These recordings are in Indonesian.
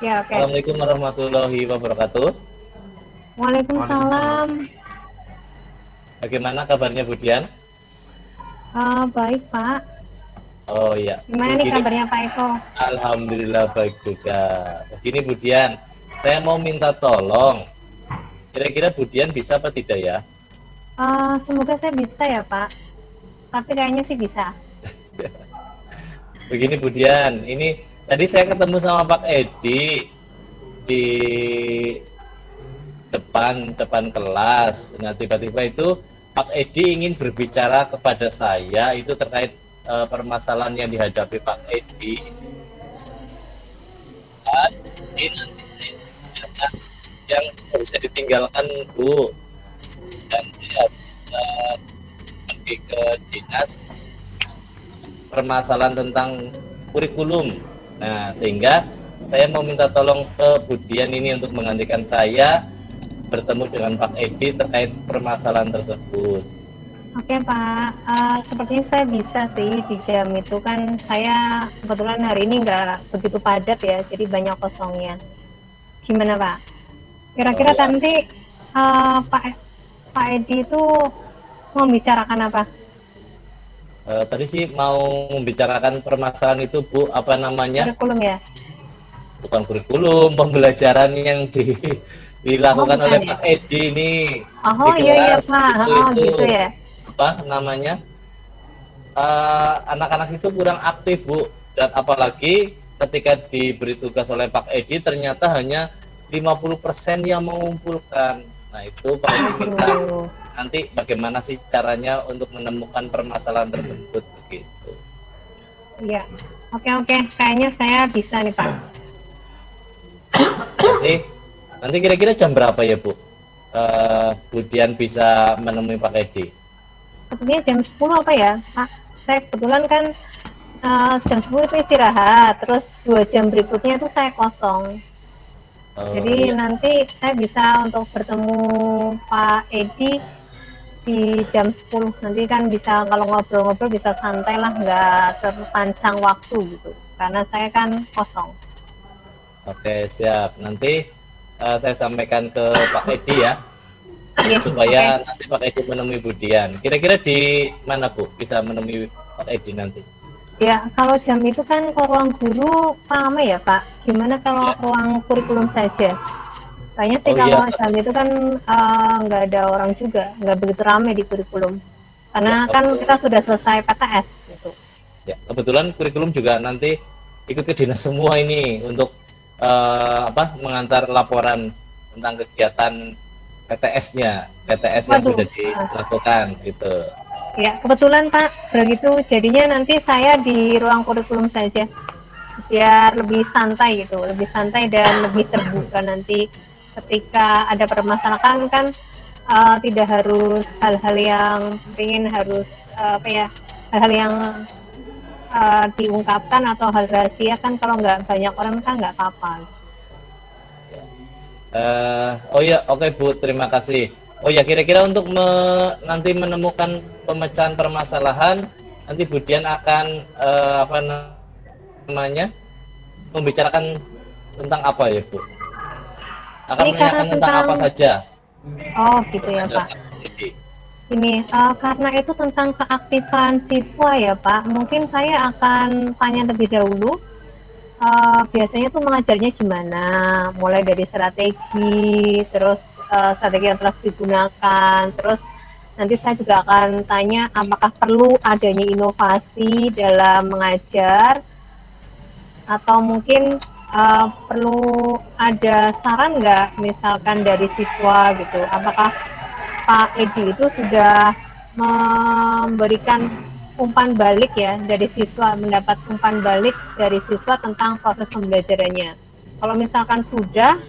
Ya, oke. Assalamualaikum warahmatullahi wabarakatuh. Waalaikumsalam. Waalaikumsalam. Bagaimana kabarnya Bu Dian? Baik, Pak. Oh iya, Gimana nih begini. kabarnya Pak Eko? Alhamdulillah baik juga. Begini Bu Dian, saya mau minta tolong. Kira-kira Bu Dian bisa apa tidak ya? Semoga saya bisa ya, Pak. Tapi kayaknya sih bisa. Begini Bu Dian, ini tadi saya ketemu sama Pak Edi di depan kelas. Nah, tiba-tiba itu Pak Edi ingin berbicara kepada saya itu terkait permasalahan yang dihadapi Pak Edi. Ini nanti yang bisa ditinggalkan Bu, dan saya pergi ke dinas permasalahan tentang kurikulum. Nah, sehingga saya mau minta tolong ke Bu Dian ini untuk menggantikan saya bertemu dengan Pak Edi terkait permasalahan tersebut. Oke, Pak. Sepertinya saya bisa sih di jam itu kan saya kebetulan hari ini nggak begitu padat ya, jadi banyak kosongnya. Gimana, Pak? Oh Kira-kira ya, nanti Pak Pak Edi itu mau bicarakan apa? tadi sih mau membicarakan permasalahan itu Bu, apa namanya? Kurikulum ya? Bukan kurikulum, pembelajaran yang Oh, dilakukan oleh bukan ya? Pak Edi ini di Oh, iya iya, kelas Pak. Oh, itu gitu ya. apa namanya? Anak-anak itu kurang aktif Bu, dan apalagi ketika diberi tugas oleh Pak Edi ternyata hanya 50% yang mengumpulkan. Nah itu Pak Edi minta Aduh. nanti bagaimana sih caranya untuk menemukan permasalahan tersebut begitu. Iya. Oke oke. Kayaknya saya bisa nih, Pak. Nanti nanti kira-kira jam berapa ya Bu? Bu Dian bisa menemui Pak Edi. Sepertinya jam 10 apa ya, Pak? Saya kebetulan kan jam 10 itu istirahat, terus 2 jam berikutnya itu saya kosong. Oh Jadi iya. nanti saya bisa untuk bertemu Pak Edi di jam 10. Nanti kan bisa kalau ngobrol-ngobrol bisa santai lah, nggak terpancang waktu gitu. Karena saya kan kosong. Oke, siap. Nanti saya sampaikan ke Pak Edi ya, Iya, oke. supaya nanti Pak Edi menemui Bu Dian. Kira-kira di mana Bu bisa menemui Pak Edi nanti? Ya, kalau jam itu kan kalau ruang guru ramai ya, Pak. Gimana kalau Ya. ruang kurikulum saja? Kayaknya sih Oh kalau iya, jam itu kan nggak ada orang juga, nggak begitu ramai di kurikulum. ya, Karena kan kita sudah selesai PTS gitu. ya. Kebetulan kurikulum juga nanti ikut ke dinas semua ini untuk apa mengantar laporan tentang kegiatan PTS-nya, PTS yang Waduh, sudah dilakukan gitu. ya kebetulan Pak, begitu jadinya nanti saya di ruang kurikulum saja, biar lebih santai gitu, lebih santai dan lebih terbuka nanti ketika ada permasalahan kan tidak harus hal-hal yang ingin harus apa ya, hal-hal yang diungkapkan atau hal rahasia kan kalau nggak banyak orang kan nggak apa-apa. Oh ya, oke Bu, terima kasih. Oh ya, kira-kira untuk nanti menemukan pemecahan permasalahan, nanti Bu Dian akan apa namanya membicarakan tentang apa ya Bu? Akan Ini karena menanyakan tentang tentang, apa saja oh gitu ya kepada Pak. Pak Edi. Ini karena itu tentang keaktifan siswa ya Pak. Mungkin saya akan tanya lebih dahulu. Biasanya tuh mengajarnya gimana? Mulai dari strategi, terus strategi yang telah digunakan, terus nanti saya juga akan tanya apakah perlu adanya inovasi dalam mengajar atau mungkin perlu ada saran nggak misalkan dari siswa gitu, apakah Pak Edi itu sudah memberikan umpan balik ya dari siswa, mendapat umpan balik dari siswa tentang proses pembelajarannya. Kalau misalkan sudah,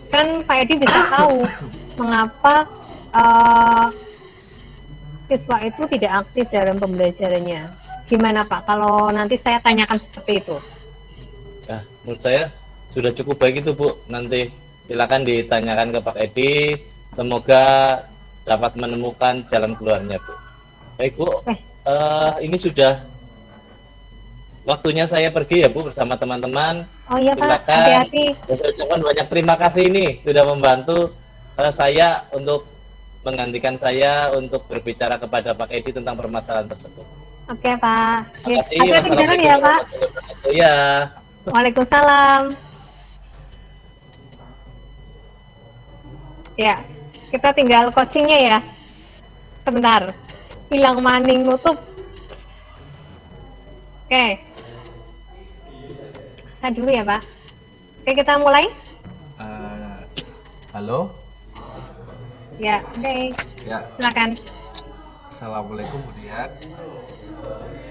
kan Pak Edi bisa tahu mengapa uh, siswa itu tidak aktif dalam pembelajarannya. Gimana Pak kalau nanti saya tanyakan seperti itu? Nah, menurut saya sudah cukup baik itu Bu. Nanti silakan ditanyakan ke Pak Edi. Semoga dapat menemukan jalan keluarnya Bu. Baik Bu, Eh, ini sudah waktunya saya pergi ya Bu bersama teman-teman. Oh iya Pak, Silakan. hati-hati. Saya ucapkan banyak terima kasih nih sudah membantu saya untuk menggantikan saya untuk berbicara kepada Pak Edi tentang permasalahan tersebut. Oke Pak. Terima Ya, kasih. hati-hati di jalan Wassalamualaikum ya Pak. warahmatullahi wabarakatuh. Ya. Waalaikumsalam. Ya, kita tinggal coachingnya ya. Sebentar. Hilang maning nutup. Oke, kita dulu ya Pak. Oke, kita mulai. Eh, halo, Ya, oke. ya, Silakan. assalamualaikum Bu Dian.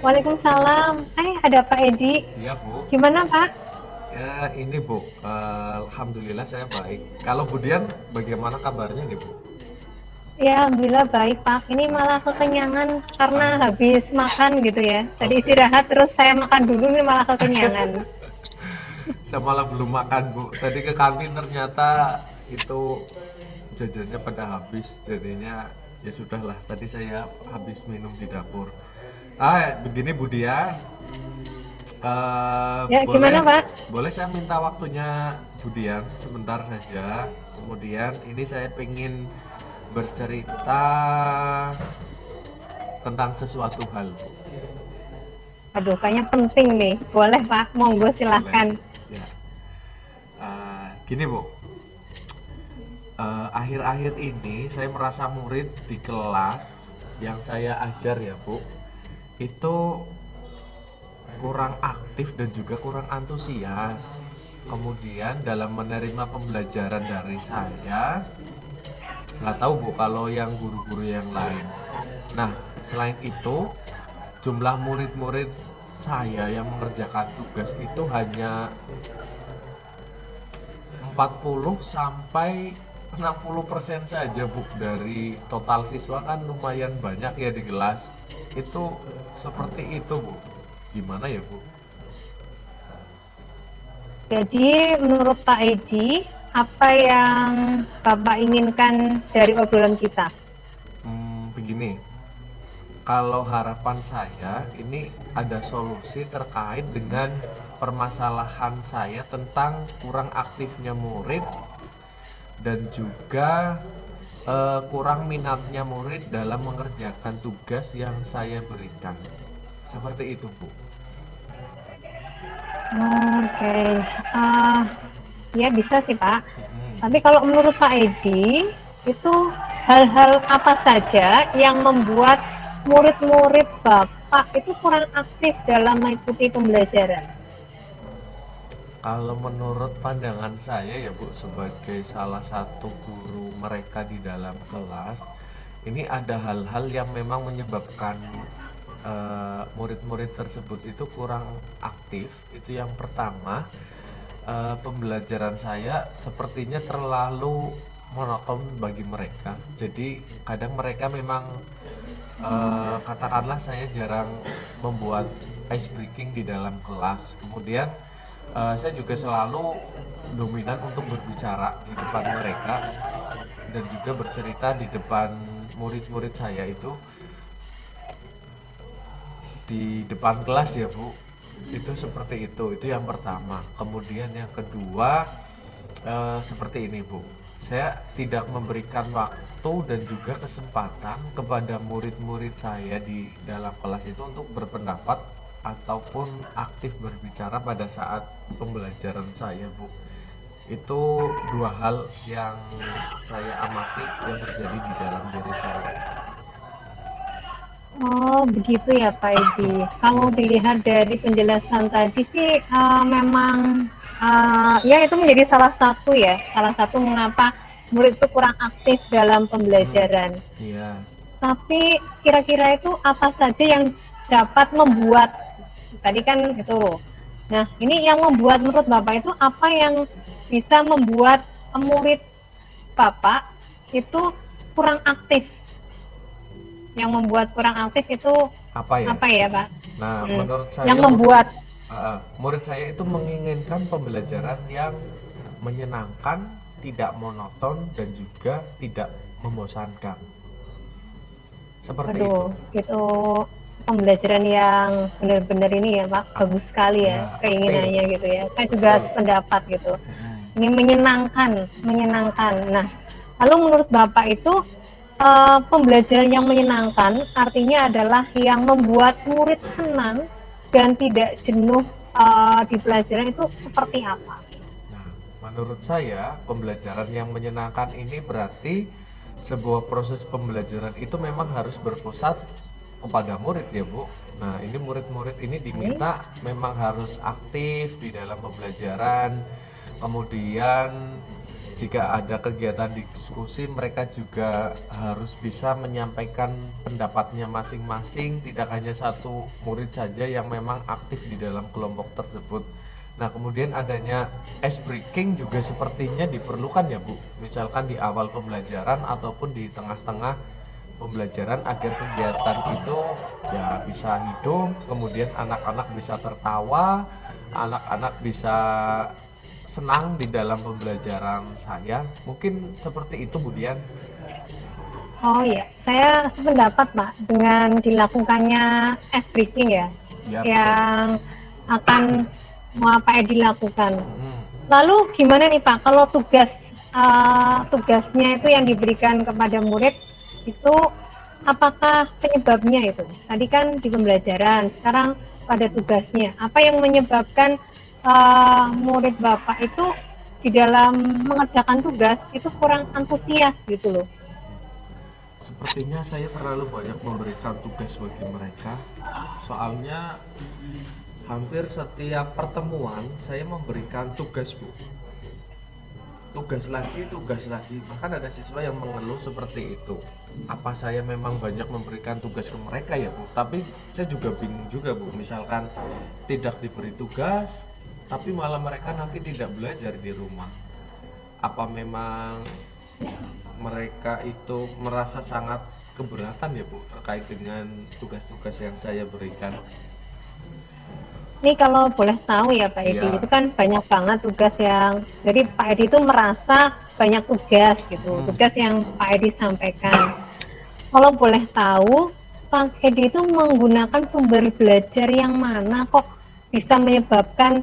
Waalaikumsalam. Ada Pak Edi. Iya Bu, Gimana Pak? ya ini Bu, alhamdulillah saya baik. Kalau Bu Dian, bagaimana kabarnya nih Bu? Ya, alhamdulillah baik Pak. Ini malah kekenyangan karena habis makan gitu ya. Tadi istirahat terus saya makan dulu nih malah kekenyangan. Saya malah belum makan Bu. Tadi ke kantin ternyata itu jajannya pada habis, jadinya ya sudahlah. Tadi saya habis minum di dapur. Begini Bu Dian. Ya, gimana Pak? Boleh saya minta waktunya Budian sebentar saja. Kemudian ini saya pengen bercerita tentang sesuatu hal, Bu. Aduh, kayaknya penting nih. Boleh Pak, monggo silahkan. Boleh? Ya. Gini Bu, akhir-akhir ini saya merasa murid di kelas yang saya ajar ya Bu, itu kurang aktif dan juga kurang antusias. Kemudian dalam menerima pembelajaran dari saya, nggak tahu Bu kalau yang guru-guru yang lain. Nah, selain itu, jumlah murid-murid saya yang mengerjakan tugas itu hanya 40 sampai 60% saja Bu. Dari total siswa kan lumayan banyak ya di kelas. Itu seperti itu Bu. Gimana ya Bu? Jadi menurut Pak Edi, apa yang Bapak inginkan dari obrolan kita? Begini, kalau harapan saya ini ada solusi terkait dengan permasalahan saya tentang kurang aktifnya murid dan juga kurang minatnya murid dalam mengerjakan tugas yang saya berikan. Seperti itu Bu. Oke, ya bisa sih Pak. Hmm. Tapi kalau menurut Pak Edi, itu hal-hal apa saja yang membuat murid-murid Bapak itu kurang aktif dalam mengikuti pembelajaran? Kalau menurut pandangan saya ya Bu, sebagai salah satu guru mereka di dalam kelas, ini ada hal-hal yang memang menyebabkan murid-murid tersebut itu kurang aktif. Itu yang pertama, pembelajaran saya sepertinya terlalu monoton bagi mereka. Jadi kadang mereka memang katakanlah saya jarang membuat ice breaking di dalam kelas. Kemudian saya juga selalu dominan untuk berbicara di depan mereka dan juga bercerita di depan murid-murid saya itu di depan kelas ya Bu. Itu seperti itu yang pertama. Kemudian yang kedua, seperti ini Bu, saya tidak memberikan waktu dan juga kesempatan kepada murid-murid saya di dalam kelas itu untuk berpendapat ataupun aktif berbicara pada saat pembelajaran saya Bu. Itu dua hal yang saya amati yang terjadi di dalam diri saya. Oh, begitu ya Pak Edi. Kalau dilihat dari penjelasan tadi sih memang ya itu menjadi salah satu mengapa murid itu kurang aktif dalam pembelajaran. Iya. Tapi kira-kira itu apa saja yang dapat membuat tadi kan itu. Nah, ini yang membuat menurut Bapak itu apa yang bisa membuat murid Bapak itu kurang aktif? Yang membuat kurang aktif itu Apa ya? apa ya Pak? Nah, menurut saya Yang membuat murid saya itu menginginkan pembelajaran yang menyenangkan, tidak monoton, dan juga tidak membosankan. Seperti itu. itu pembelajaran yang benar-benar ini ya Pak, bagus sekali ya Ya, keinginannya aktif. gitu ya. Saya juga Betul. sependapat gitu. Mm. Ini menyenangkan, menyenangkan. Nah, lalu menurut Bapak itu pembelajaran yang menyenangkan artinya adalah yang membuat murid senang dan tidak jenuh di pelajaran itu seperti apa? Nah, menurut saya pembelajaran yang menyenangkan ini berarti sebuah proses pembelajaran itu memang harus berpusat kepada murid ya Bu. Nah, ini murid-murid ini Oke. diminta memang harus aktif di dalam pembelajaran. Kemudian jika ada kegiatan diskusi, mereka juga harus bisa menyampaikan pendapatnya masing-masing, tidak hanya satu murid saja yang memang aktif di dalam kelompok tersebut. Nah, kemudian adanya ice breaking juga sepertinya diperlukan ya Bu. Misalkan di awal pembelajaran ataupun di tengah-tengah pembelajaran agar kegiatan itu ya bisa hidup, kemudian anak-anak bisa tertawa, anak-anak bisa senang di dalam pembelajaran saya. Mungkin seperti itu, Budian. Oh iya, saya sependapat Pak dengan dilakukannya ice breaking ya, Ya, betul. yang akan Pak Edi lakukan. Mm-mm. Lalu gimana nih Pak, kalau tugasnya itu yang diberikan kepada murid itu apakah penyebabnya itu? Tadi kan di pembelajaran, sekarang pada tugasnya. Apa yang menyebabkan murid Bapak itu di dalam mengerjakan tugas itu kurang antusias gitu loh? Sepertinya saya terlalu banyak memberikan tugas bagi mereka. Soalnya hampir setiap pertemuan saya memberikan tugas, Bu. Tugas lagi. Bahkan ada siswa yang mengeluh seperti itu. Apa saya memang banyak memberikan tugas ke mereka ya, Bu? Tapi saya juga bingung juga, Bu. Misalkan tidak diberi tugas, tapi malah mereka nanti tidak belajar di rumah. Apa memang mereka itu merasa sangat keberatan ya, Bu, terkait dengan tugas-tugas yang saya berikan? Ini kalau boleh tahu ya Pak Edi, itu Iya. kan banyak banget tugas yang, jadi Pak Edi itu merasa banyak tugas gitu, Hmm. tugas yang Pak Edi sampaikan. Kalau boleh tahu, Pak Edi itu menggunakan sumber belajar yang mana kok bisa menyebabkan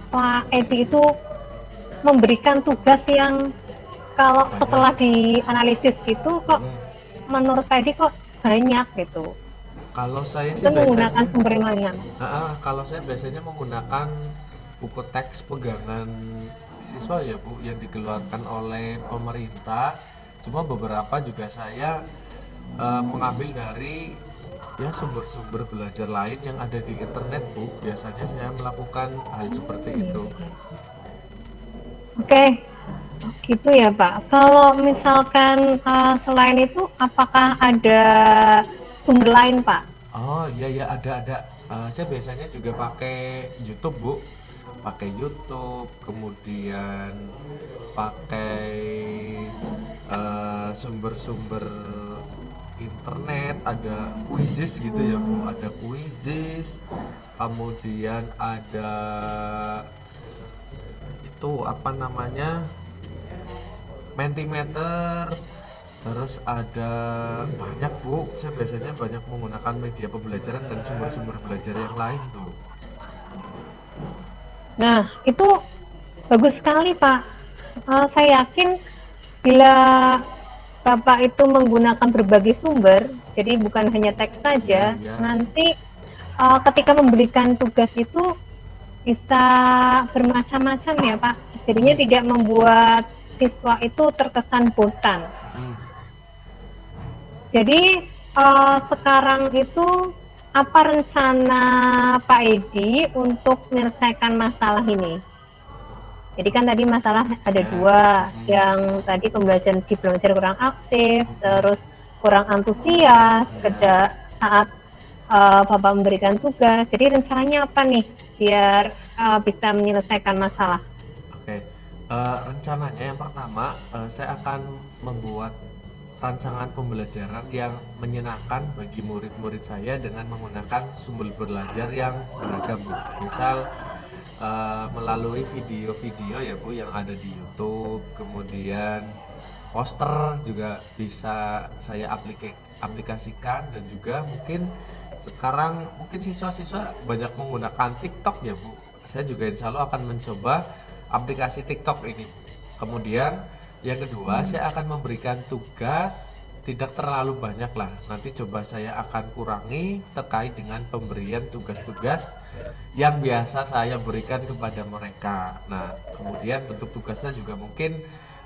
Pak Edi itu memberikan tugas yang kalau Banyak. setelah dianalisis itu kok Hmm. menurut Pak Edi kok banyak gitu. Kalau saya Itu sih menggunakan biasanya, sumber yang mana? kalau saya biasanya menggunakan buku teks pegangan siswa ya Bu, yang dikeluarkan oleh pemerintah. Cuma beberapa juga saya mengambil dari ya sumber-sumber belajar lain yang ada di internet Bu. Biasanya saya melakukan hal seperti itu. Oke, gitu ya Pak. Kalau misalkan selain itu, apakah ada sumber lain Pak? Oh iya ya, ada. Saya biasanya juga pakai YouTube Bu, pakai YouTube, kemudian pakai sumber-sumber internet, ada Quizizz gitu ya Bu, ada Quizizz, kemudian ada itu apa namanya, Mentimeter, terus ada banyak Bu. Saya biasanya banyak menggunakan media pembelajaran dan sumber-sumber belajar yang lain tuh. Nah, itu bagus sekali Pak. Saya yakin bila Bapak itu menggunakan berbagai sumber, jadi bukan hanya teks Iya, saja, iya. nanti ketika memberikan tugas itu bisa bermacam-macam ya Pak. Jadinya Hmm, tidak membuat siswa itu terkesan bosan. hmm. Jadi sekarang itu apa rencana Pak Edi untuk menyelesaikan masalah ini? Jadi kan tadi masalah ada Ya, dua, hmm, yang tadi pembelajaran di belajar kurang aktif, hmm, terus kurang antusias ya. saat Bapak memberikan tugas. Jadi rencananya apa nih biar bisa menyelesaikan masalah? Oke. Rencananya yang pertama, saya akan membuat rancangan pembelajaran yang menyenangkan bagi murid-murid saya dengan menggunakan sumber belajar yang beragam, Bu. Misal melalui video-video ya Bu yang ada di YouTube, kemudian poster juga bisa saya diaplikasikan. Dan juga mungkin sekarang mungkin siswa-siswa banyak menggunakan TikTok ya Bu. Saya juga insya Allah akan mencoba aplikasi TikTok ini. Kemudian yang kedua, saya akan memberikan tugas tidak terlalu banyak lah. Nanti coba saya akan kurangi terkait dengan pemberian tugas-tugas yang biasa saya berikan kepada mereka. Nah, kemudian bentuk tugasnya juga mungkin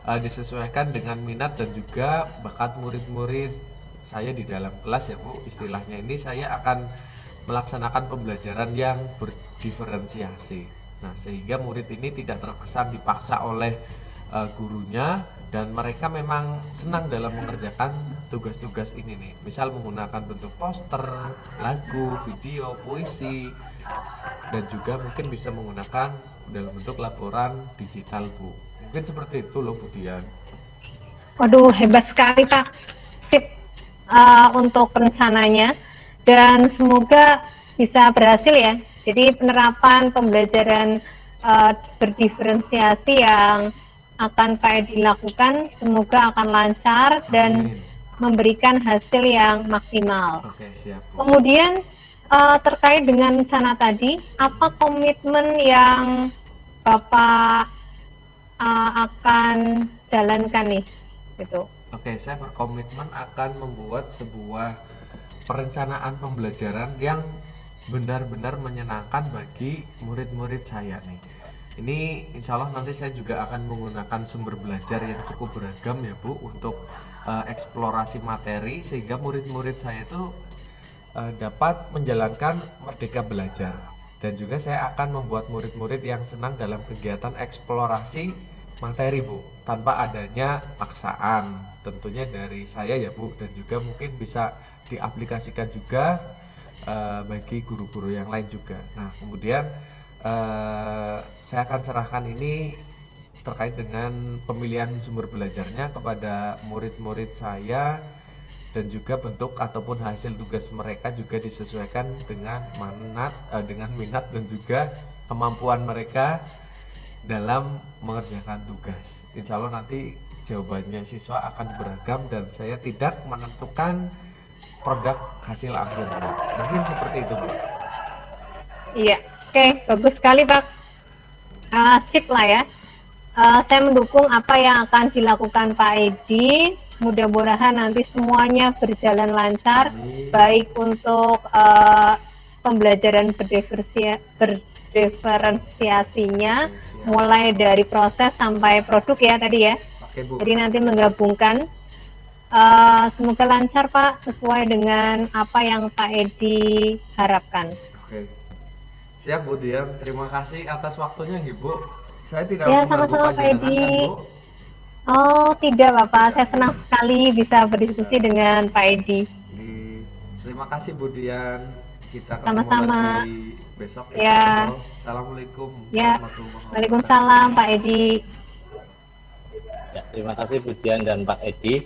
disesuaikan dengan minat dan juga bakat murid-murid saya di dalam kelas ya Bu. Istilahnya ini saya akan melaksanakan pembelajaran yang berdiferensiasi. Nah, sehingga murid ini tidak terkesan dipaksa oleh gurunya, dan mereka memang senang dalam mengerjakan tugas-tugas ini nih. Misal menggunakan bentuk poster, lagu, video, puisi, dan juga mungkin bisa menggunakan dalam bentuk laporan digital Bu. Mungkin seperti itu loh Bu Dian. Waduh, hebat sekali Pak. Sip untuk rencananya, dan semoga bisa berhasil ya. Jadi penerapan pembelajaran berdiferensiasi yang akan Pak Edi lakukan semoga akan lancar dan Amin. memberikan hasil yang maksimal. Oke, siap Bu. Kemudian terkait dengan rencana tadi, apa komitmen yang Bapak akan jalankan nih? Gitu. Oke, saya berkomitmen akan membuat sebuah perencanaan pembelajaran yang benar-benar menyenangkan bagi murid-murid saya nih. Ini insya Allah nanti saya juga akan menggunakan sumber belajar yang cukup beragam ya Bu, untuk eksplorasi materi, sehingga murid-murid saya itu dapat menjalankan merdeka belajar. Dan juga saya akan membuat murid-murid yang senang dalam kegiatan eksplorasi materi Bu, tanpa adanya paksaan tentunya dari saya ya Bu, dan juga mungkin bisa diaplikasikan juga bagi guru-guru yang lain juga. Nah, kemudian saya akan serahkan ini terkait dengan pemilihan sumber belajarnya kepada murid-murid saya, dan juga bentuk ataupun hasil tugas mereka juga disesuaikan dengan minat dan juga kemampuan mereka dalam mengerjakan tugas. Insya Allah nanti jawabannya siswa akan beragam dan saya tidak menentukan produk hasil akhirnya. Mungkin seperti itu Bu. Iya, oke, bagus sekali Pak. Sip lah ya. Saya mendukung apa yang akan dilakukan Pak Edi. Mudah-mudahan nanti semuanya berjalan lancar, baik untuk pembelajaran berdiferensiasinya, mulai dari proses sampai produk ya tadi ya. Oke Bu. Jadi nanti menggabungkan. Semoga lancar Pak, sesuai dengan apa yang Pak Edi harapkan. Oke. Siap Bu Dian, terima kasih atas waktunya Bu. Saya tidak Ya, mengganggu sama-sama Pak panjenengan Edi. kan Bu? Oh tidak Bapak, saya senang sekali bisa berdiskusi dengan Pak Edi. Terima kasih Bu Dian. Kita ketemu Sama-sama. lagi besok Ya. Assalamualaikum Ya, warahmatullahi wabarakatuh. Waalaikumsalam Pak Edi. Ya, terima kasih Bu Dian dan Pak Edi.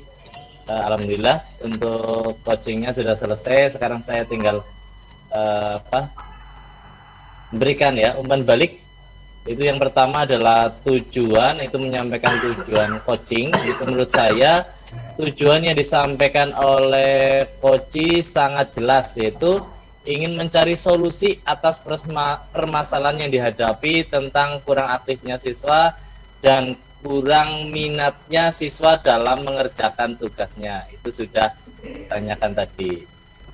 Alhamdulillah untuk coachingnya sudah selesai. Sekarang saya tinggal berikan ya umpan balik. Itu yang pertama adalah tujuan, itu menyampaikan tujuan coaching. Itu menurut saya tujuan yang disampaikan oleh coach sangat jelas, yaitu ingin mencari solusi atas permasalahan yang dihadapi tentang kurang aktifnya siswa dan kurang minatnya siswa dalam mengerjakan tugasnya. Itu sudah ditanyakan tadi.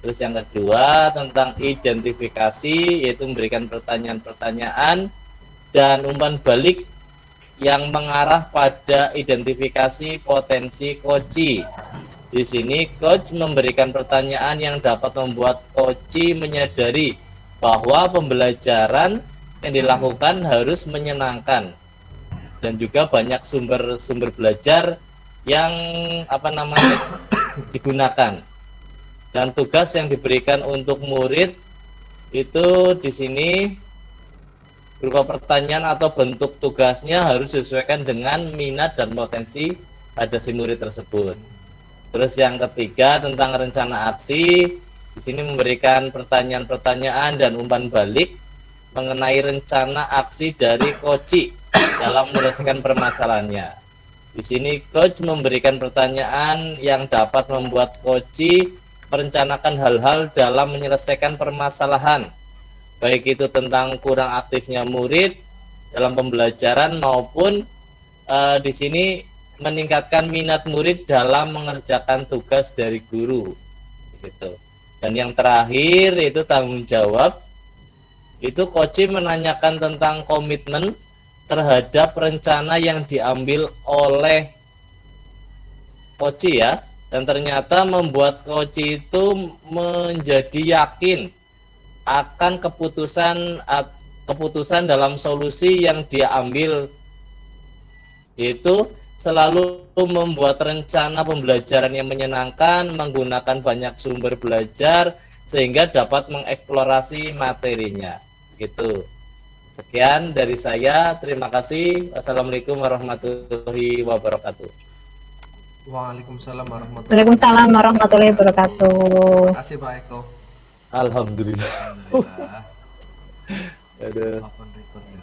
Terus yang kedua tentang identifikasi, yaitu memberikan pertanyaan-pertanyaan dan umpan balik yang mengarah pada identifikasi potensi coach. Di sini coach memberikan pertanyaan yang dapat membuat coach menyadari bahwa pembelajaran yang dilakukan harus menyenangkan dan juga banyak sumber belajar yang digunakan. Dan tugas yang diberikan untuk murid itu di sini berupa pertanyaan atau bentuk tugasnya harus disesuaikan dengan minat dan potensi pada si murid tersebut. Terus yang ketiga tentang rencana aksi, di sini memberikan pertanyaan-pertanyaan dan umpan balik mengenai rencana aksi dari coach dalam menyelesaikan permasalahannya. Di sini coach memberikan pertanyaan yang dapat membuat coach merencanakan hal-hal dalam menyelesaikan permasalahan, baik itu tentang kurang aktifnya murid dalam pembelajaran maupun di sini meningkatkan minat murid dalam mengerjakan tugas dari guru gitu. Dan yang terakhir itu tanggung jawab. Itu Koci menanyakan tentang komitmen terhadap rencana yang diambil oleh Koci ya, dan ternyata membuat Koci itu menjadi yakin akan keputusan dalam solusi yang dia ambil, yaitu selalu membuat rencana pembelajaran yang menyenangkan, menggunakan banyak sumber belajar sehingga dapat mengeksplorasi materinya. Gitu. Sekian dari saya, terima kasih. Wassalamualaikum warahmatullahi wabarakatuh. Waalaikumsalam warahmatullahi Waalaikumsalam warahmatullahi wabarakatuh. Terima kasih Pak Eko. Alhamdulillah. Alhamdulillah. Aduh. Open record ya.